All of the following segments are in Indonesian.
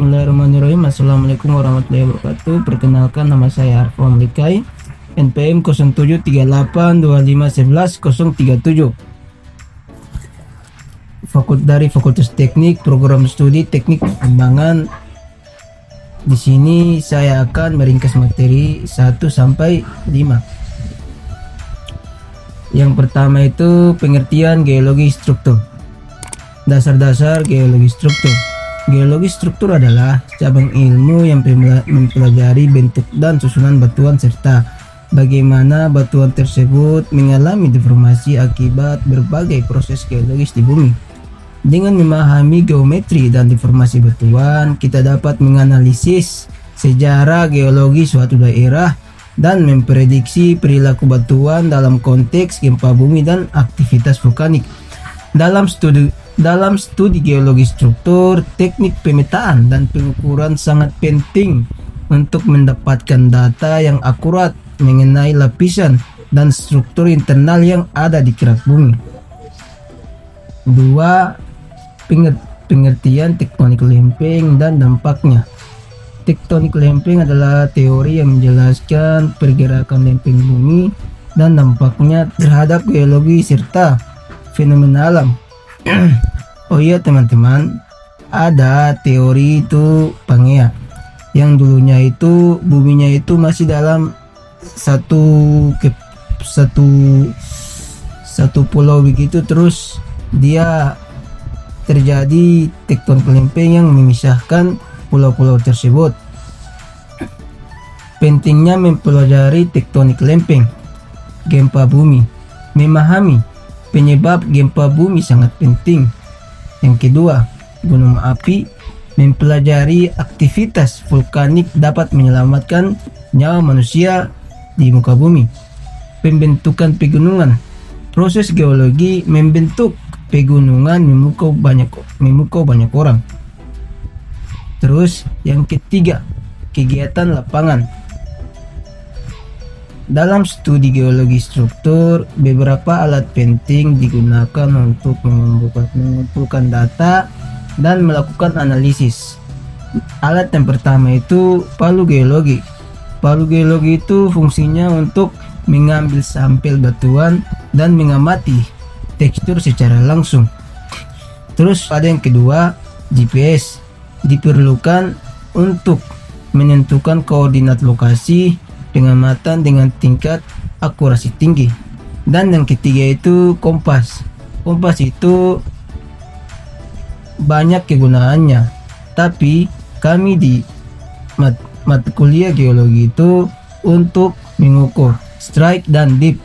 Bismillahirrahmanirrahim. Assalamualaikum warahmatullahi wabarakatuh. Perkenalkan, nama saya Arfam Likai, NPM 073825111037. Dari Fakultas Teknik, Program Studi Teknik Pertambangan. Di sini saya akan meringkas materi 1 sampai 5. Yang pertama itu pengertian geologi struktur. Dasar-dasar geologi struktur. Geologi struktur adalah cabang ilmu yang mempelajari bentuk dan susunan batuan serta bagaimana batuan tersebut mengalami deformasi akibat berbagai proses geologis di bumi. Dengan memahami geometri dan deformasi batuan, kita dapat menganalisis sejarah geologi suatu daerah dan memprediksi perilaku batuan dalam konteks gempa bumi dan aktivitas vulkanik. Dalam studi geologi struktur, teknik pemetaan dan pengukuran sangat penting untuk mendapatkan data yang akurat mengenai lapisan dan struktur internal yang ada di kerak bumi. 2. Pengertian tektonik lempeng dan dampaknya. Tektonik lempeng adalah teori yang menjelaskan pergerakan lempeng bumi dan dampaknya terhadap geologi serta fenomena alam. Oh iya teman-teman, ada teori itu Pangea yang dulunya itu buminya itu masih dalam satu pulau begitu, terus dia terjadi tektonik lempeng yang memisahkan pulau-pulau tersebut. Pentingnya mempelajari tektonik lempeng gempa bumi. Memahami penyebab gempa bumi sangat penting. Yang kedua, gunung api. Mempelajari aktivitas vulkanik dapat menyelamatkan nyawa manusia di muka bumi. Pembentukan pegunungan. Proses geologi membentuk pegunungan memukau banyak orang. Terus yang ketiga, kegiatan lapangan. Dalam studi geologi struktur, beberapa alat penting digunakan untuk mengumpulkan data dan melakukan analisis. Alat yang pertama itu palu geologi. Palu geologi itu fungsinya untuk mengambil sampel batuan dan mengamati tekstur secara langsung. Terus ada yang kedua, GPS. Diperlukan untuk menentukan koordinat lokasi pengamatan dengan tingkat akurasi tinggi. Dan yang ketiga itu kompas. Kompas itu banyak kegunaannya, tapi kami di mata kuliah geologi itu untuk mengukur strike dan dip.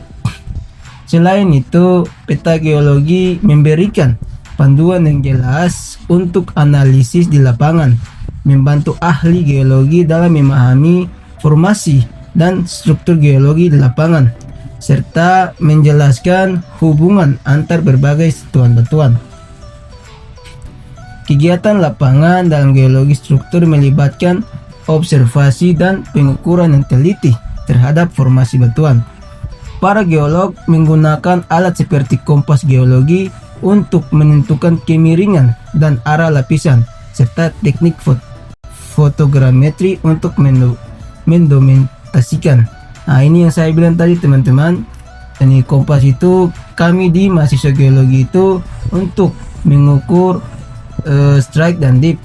Selain itu, peta geologi memberikan panduan yang jelas untuk analisis di lapangan, membantu ahli geologi dalam memahami formasi dan struktur geologi di lapangan, serta menjelaskan hubungan antar berbagai satuan batuan. Kegiatan lapangan dalam geologi struktur melibatkan observasi dan pengukuran yang teliti terhadap formasi batuan. Para geolog menggunakan alat seperti kompas geologi untuk menentukan kemiringan dan arah lapisan, serta teknik fotogrametri untuk mendokumentasikan. Nah, ini yang saya bilang tadi teman-teman. Ini kompas itu kami di mahasiswa geologi itu untuk mengukur strike dan dip.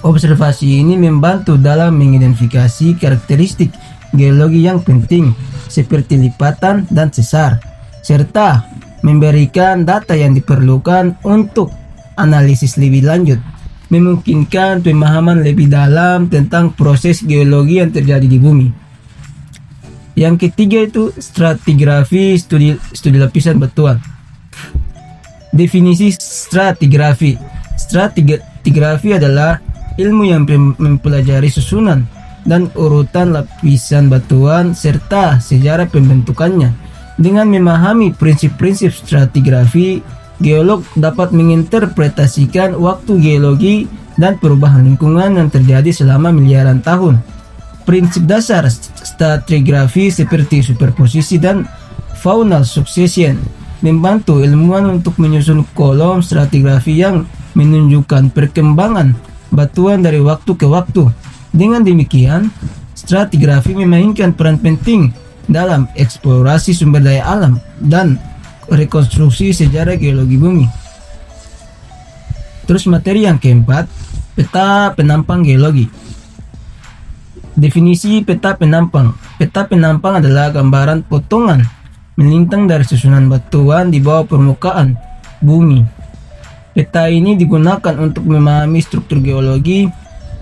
Observasi ini membantu dalam mengidentifikasi karakteristik geologi yang penting seperti lipatan dan sesar, serta memberikan data yang diperlukan untuk analisis lebih lanjut, memungkinkan pemahaman lebih dalam tentang proses geologi yang terjadi di bumi. Yang ketiga itu stratigrafi, studi lapisan batuan. Definisi stratigrafi. Stratigrafi adalah ilmu yang mempelajari susunan dan urutan lapisan batuan serta sejarah pembentukannya. Dengan memahami prinsip-prinsip stratigrafi, geolog dapat menginterpretasikan waktu geologi dan perubahan lingkungan yang terjadi selama miliaran tahun. Prinsip dasar stratigrafi seperti superposisi dan faunal succession membantu ilmuwan untuk menyusun kolom stratigrafi yang menunjukkan perkembangan batuan dari waktu ke waktu. Dengan demikian, stratigrafi memainkan peran penting dalam eksplorasi sumber daya alam dan rekonstruksi sejarah geologi bumi. Terus materi yang keempat, peta penampang geologi. Definisi peta penampang. Peta penampang adalah gambaran potongan melintang dari susunan batuan di bawah permukaan bumi. Peta ini digunakan untuk memahami struktur geologi,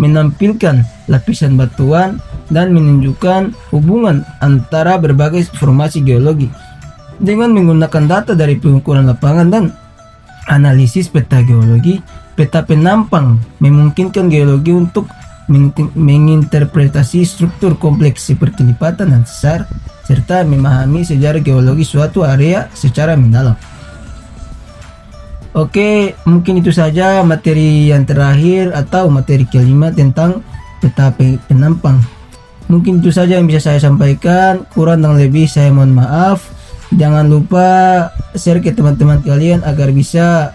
menampilkan lapisan batuan, dan menunjukkan hubungan antara berbagai formasi geologi. Dengan menggunakan data dari pengukuran lapangan dan analisis peta geologi, peta penampang memungkinkan geologi untuk menginterpretasi struktur kompleks seperti lipatan dan sesar, serta memahami sejarah geologi suatu area secara mendalam. Oke, mungkin itu saja materi yang terakhir atau materi kelima tentang peta penampang. Mungkin itu saja yang bisa saya sampaikan, kurang dan lebih saya mohon maaf. Jangan lupa share ke teman-teman kalian agar bisa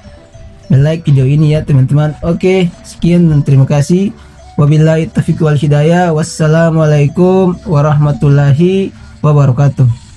like video ini ya teman-teman. Oke, sekian dan terima kasih. Wabillahi taufiq wal hidayah. Wassalamualaikum warahmatullahi wabarakatuh.